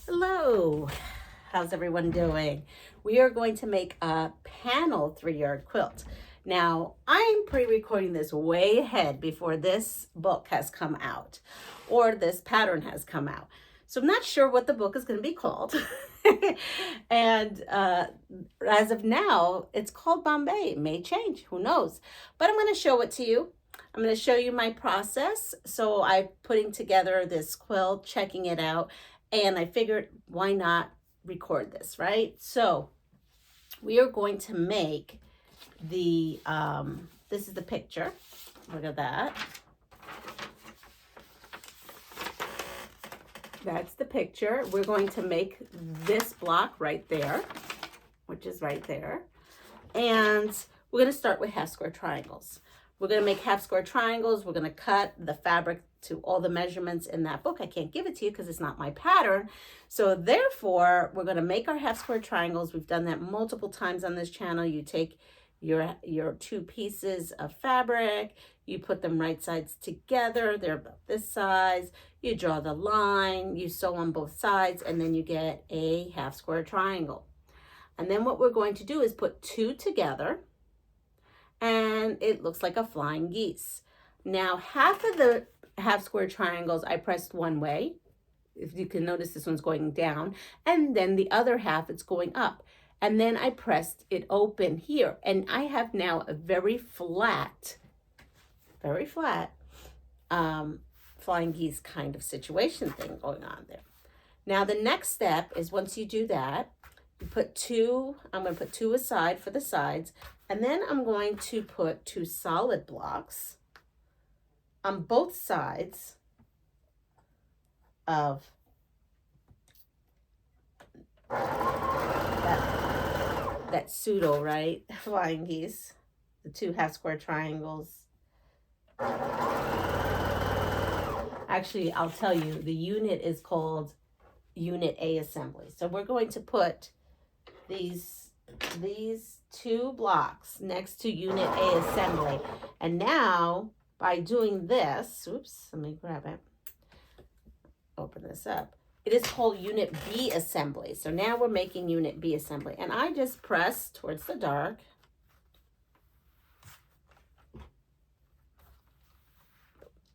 Hello, how's everyone doing? We are going to make a panel 3-yard quilt. Now, I'm pre-recording this way ahead before this book has come out or this pattern has come out. So I'm not sure what the book is going to be called. and as of now, it's called Bombay. It may change, who knows? But I'm going to show it to you. I'm going to show you my process. So I'm putting together this quilt, checking it out, and I figured, why not record this, right? So we are going to make the, this is the picture. Look at that. That's the picture. We're going to make this block right there, which is right there. And we're going to start with half square triangles. We're going to make half square triangles. We're going to cut the fabric to all the measurements in that book. I can't give it to you because it's not my pattern. So therefore, we're going to make our half square triangles. We've done that multiple times on this channel. You take your two pieces of fabric, you put them right sides together. They're about this size. You draw the line, you sew on both sides, and then you get a half square triangle. And then what we're going to do is put two together, and it looks like a flying geese. Now, half of the half square triangles I pressed one way. If you can notice, this one's going down, and then the other half it's going up. And then I pressed it open here, and I have now a very flat flying geese kind of situation thing going on there. Now the next step is, once you do that, you put two, I'm going to put two aside for the sides, and then I'm going to put two solid blocks on both sides of that pseudo, right, flying geese, the two half square triangles. Actually, I'll tell you, the unit is called Unit A assembly. So we're going to put these two blocks next to Unit A assembly. And now, by doing this, oops, let me grab it, open this up. It is called Unit B assembly. So now we're making Unit B assembly. And I just press towards the dark.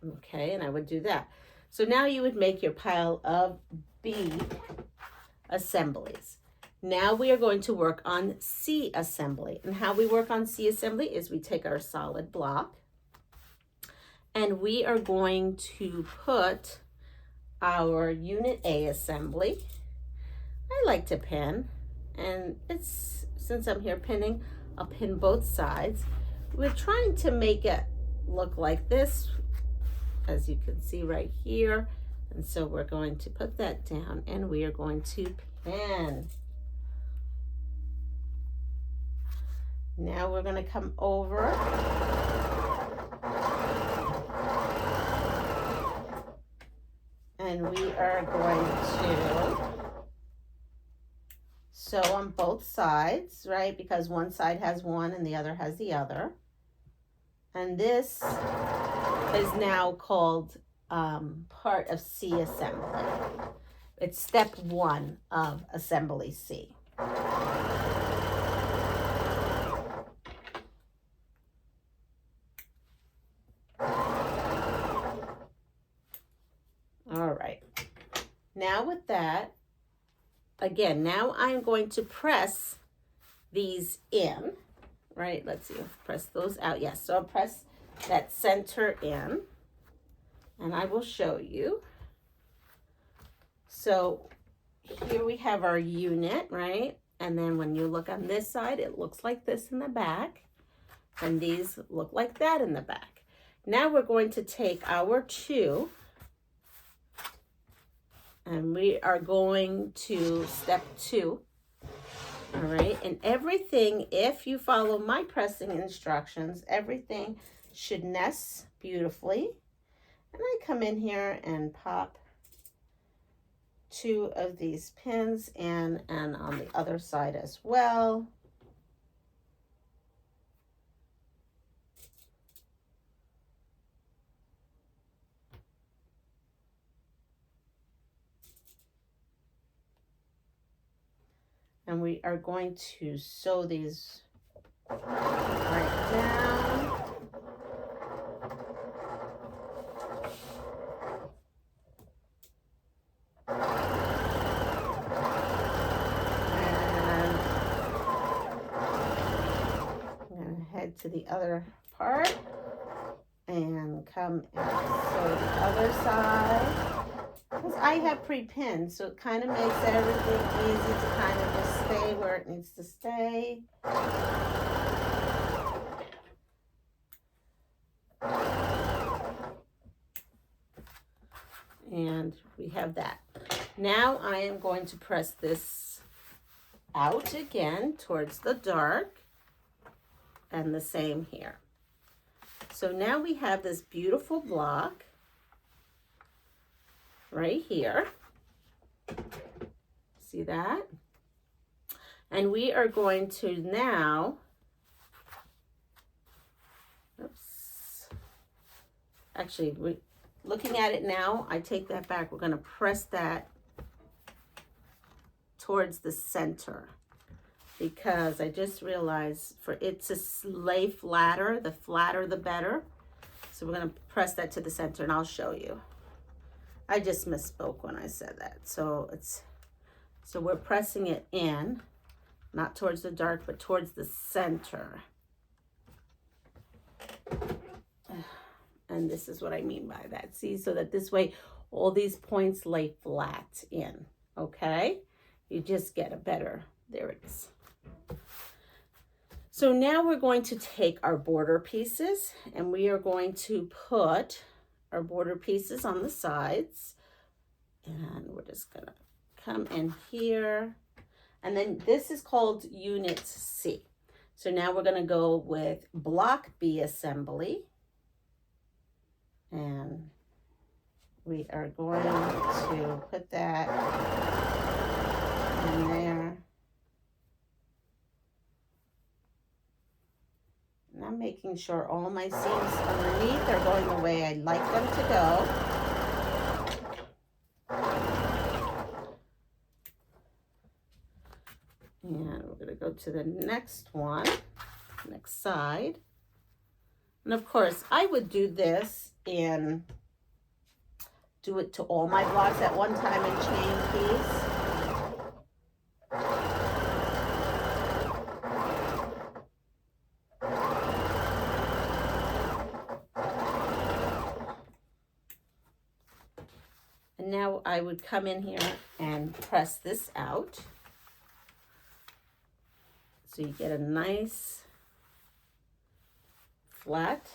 Okay, and I would do that. So now you would make your pile of B assemblies. Now we are going to work on C assembly. And how we work on C assembly is we take our solid block and we are going to put our Unit A assembly. I like to pin, and it's, since I'm here pinning, I'll pin both sides. We're trying to make it look like this, as you can see right here. And so we're going to put that down and we are going to pin. Now we're going to come over and we are going to sew on both sides, right? Because one side has one and the other has the other. And this is now called part of C assembly. It's step one of assembly C. All right. Now with that, again, now I'm going to press these in, right? Let's see, press those out. Yes, so I'll press that center in, and I will show you. So here we have our unit, right? And then when you look on this side, it looks like this in the back, and these look like that in the back. Now we're going to take our two, and we are going to step two. All right, and everything, if you follow my pressing instructions, everything should nest beautifully. And I come in here and pop two of these pins in, and on the other side as well. And we are going to sew these right down. And I'm going to head to the other part and come and sew the other side. Because I have pre-pinned, so it kind of makes everything easy to kind of just stay where it needs to stay. And we have that. Now I am going to press this out again towards the dark, and the same here. So now we have this beautiful block right here. See that? And we are going to now, oops, actually, looking at it now, I take that back. We're going to press that towards the center, because I just realized for it to lay flatter, the flatter the better. So we're going to press that to the center, and I'll show you. I just misspoke when I said that. So we're pressing it in, not towards the dark, but towards the center. And this is what I mean by that. See, so that this way all these points lay flat in, okay? You just get a better, there it is. So now we're going to take our border pieces, and we are going to put our border pieces on the sides, and we're just gonna come in here, and then this is called Unit C. So now we're gonna go with Block B assembly, and we are going to put that in there. And I'm making sure all my seams underneath are going the way I like them to go. And we're going to go to the next one, next side. And of course, I would do this and do it to all my blocks at one time and chain piece. And now I would come in here and press this out. So you get a nice flat,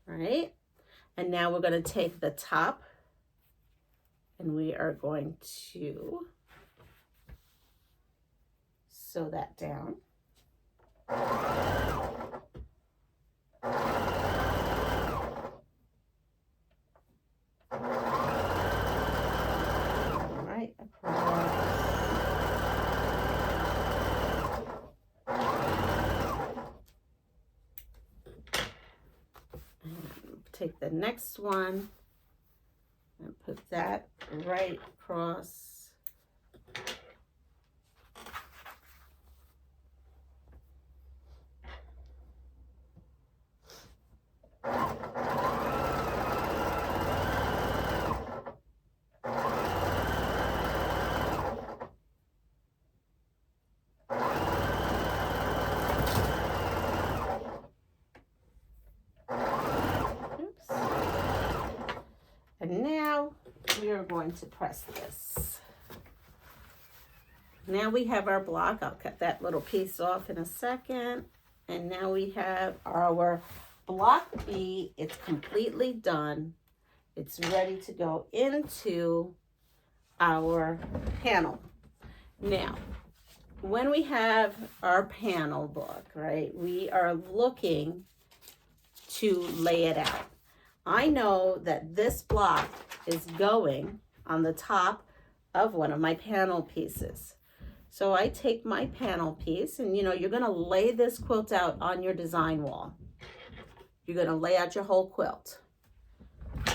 right? And now we're going to take the top, and we are going to sew that down. Right across. Take the next one and put that right across. And now we are going to press this. Now we have our block. I'll cut that little piece off in a second. And now we have our block B. It's completely done. It's ready to go into our panel. Now, when we have our panel book, right, we are looking to lay it out. I know that this block is going on the top of one of my panel pieces. So I take my panel piece, and you're going to lay this quilt out on your design wall. You're going to lay out your whole quilt.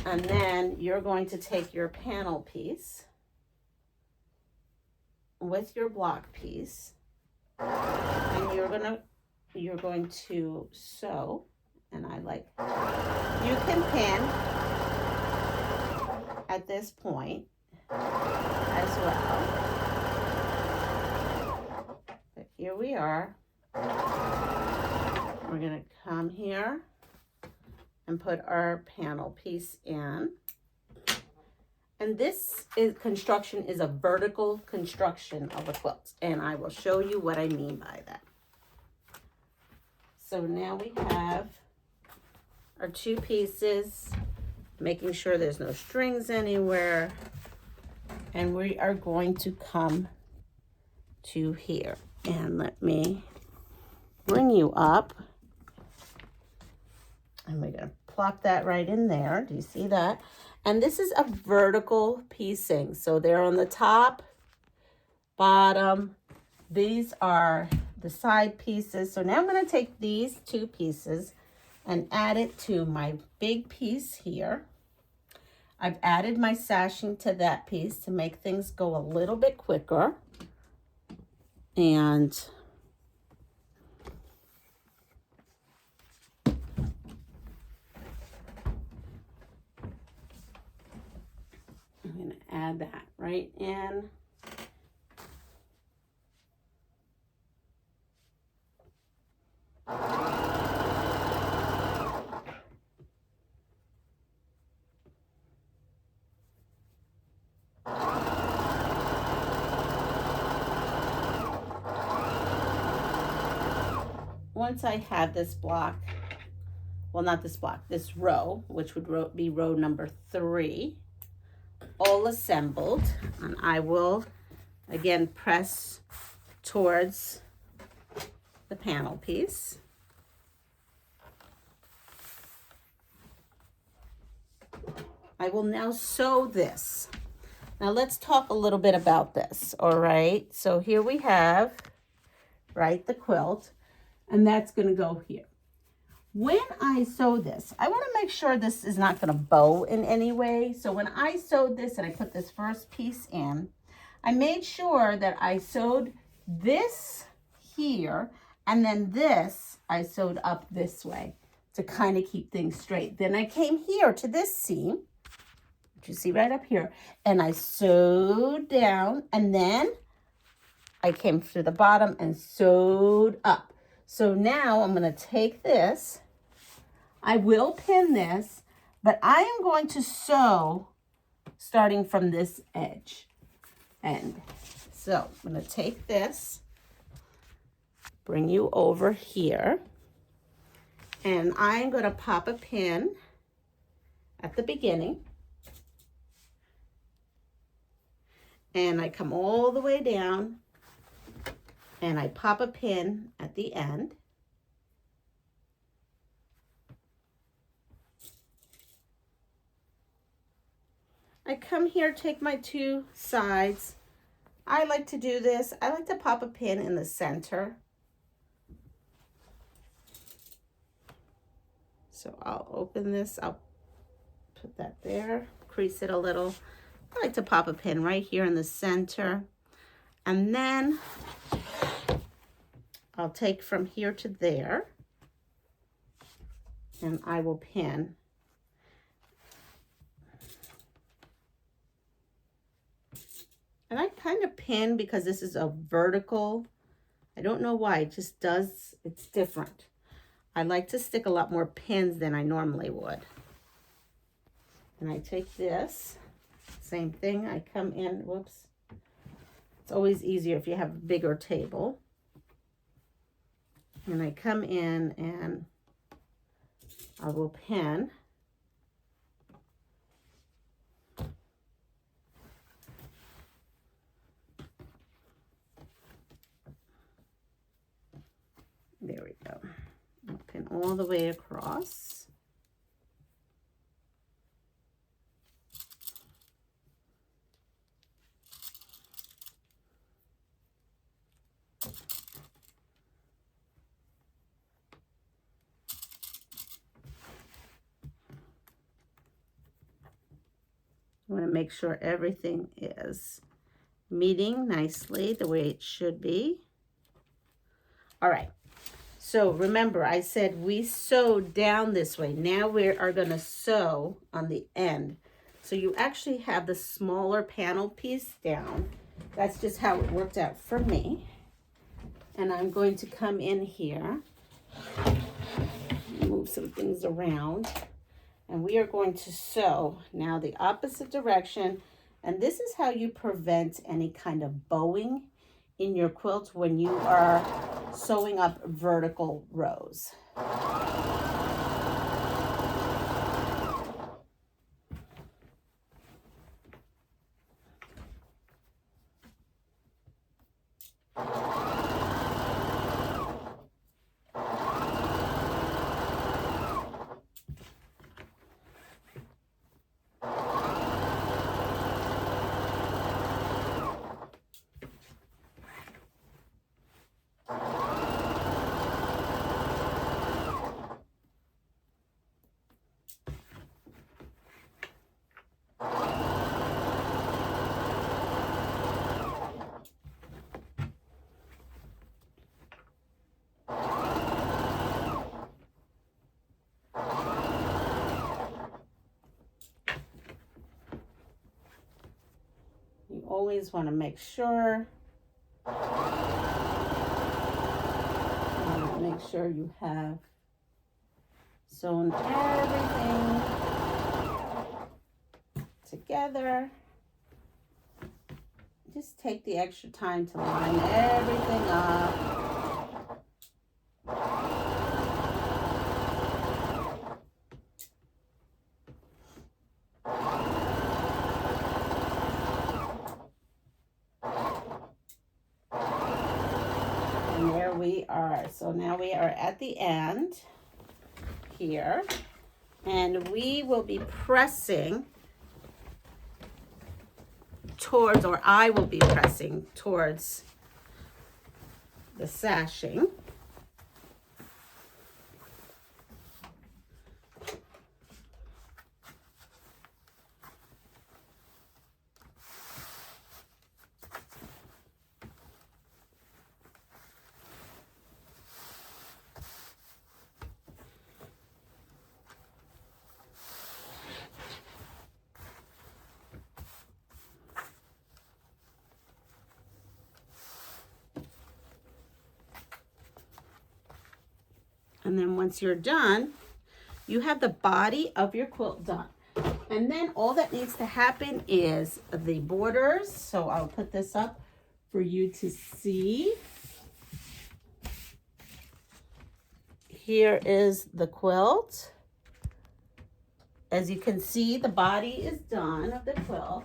And then you're going to take your panel piece, with your block piece, and you're going to sew, and you can pin at this point as well. But here we are. We're going to come here and put our panel piece in. And this construction is a vertical construction of a quilt, and I will show you what I mean by that. So now we have our two pieces, making sure there's no strings anywhere, and we are going to come to here. And let me bring you up, and we're going to plop that right in there. Do you see that? And this is a vertical piecing. So they're on the top, bottom. These are the side pieces. So now I'm going to take these two pieces and add it to my big piece here. I've added my sashing to that piece to make things go a little bit quicker. And I'm going to add that right in. Once I have this block, well, not this block, this row, which would be row number 3, all assembled, and I will again press towards the panel piece. I will now sew this. Now let's talk a little bit about this. All right, so here we have, right, the quilt, and that's going to go here. When I sew this, I want to make sure this is not going to bow in any way. So when I sewed this and I put this first piece in, I made sure that I sewed this here, and then this I sewed up this way to kind of keep things straight. Then I came here to this seam, which you see right up here, and I sewed down, and then I came to the bottom and sewed up. So now I'm going to take this, I will pin this, but I am going to sew starting from this end. So I'm going to take this, bring you over here, and I'm going to pop a pin at the beginning. And I come all the way down, and I pop a pin at the end. I come here, take my two sides. I like to do this. I like to pop a pin in the center. So I'll open this, I'll put that there, crease it a little. I like to pop a pin right here in the center. And then I'll take from here to there, and I will pin. And I kind of pin because this is a vertical. I don't know why, it just does, it's different. I like to stick a lot more pins than I normally would. And I take this, same thing, I come in, whoops. It's always easier if you have a bigger table. And I come in and I will pin. There we go. I'll pin all the way across. I want to make sure everything is meeting nicely the way it should be. All right. So remember, I said we sewed down this way. Now we are going to sew on the end. So you actually have the smaller panel piece down. That's just how it worked out for me. And I'm going to come in here, move some things around, and we are going to sew now the opposite direction. And this is how you prevent any kind of bowing in your quilt when you are sewing up vertical rows. You always want to make sure you have sewn everything together. Just take the extra time to line everything up. And there we are. So now we are at the end here, and we will be pressing towards, or I will be pressing towards the sashing. And then once you're done, you have the body of your quilt done. And then all that needs to happen is the borders. So I'll put this up for you to see. Here is the quilt. As you can see, the body is done of the quilt.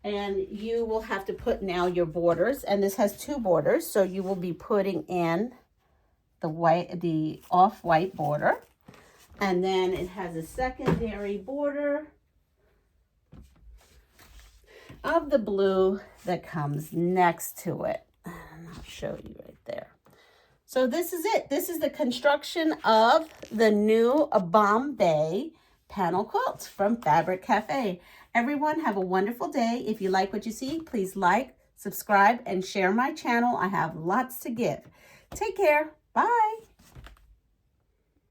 And you will have to put now your borders. And this has two borders. So you will be putting in the off-white border, and then it has a secondary border of the blue that comes next to it. And I'll show you right there. So this is it. This is the construction of the new Bombay panel quilt from Fabric Cafe. Everyone have a wonderful day. If you like what you see, please like, subscribe, and share my channel. I have lots to give. Take care. Bye.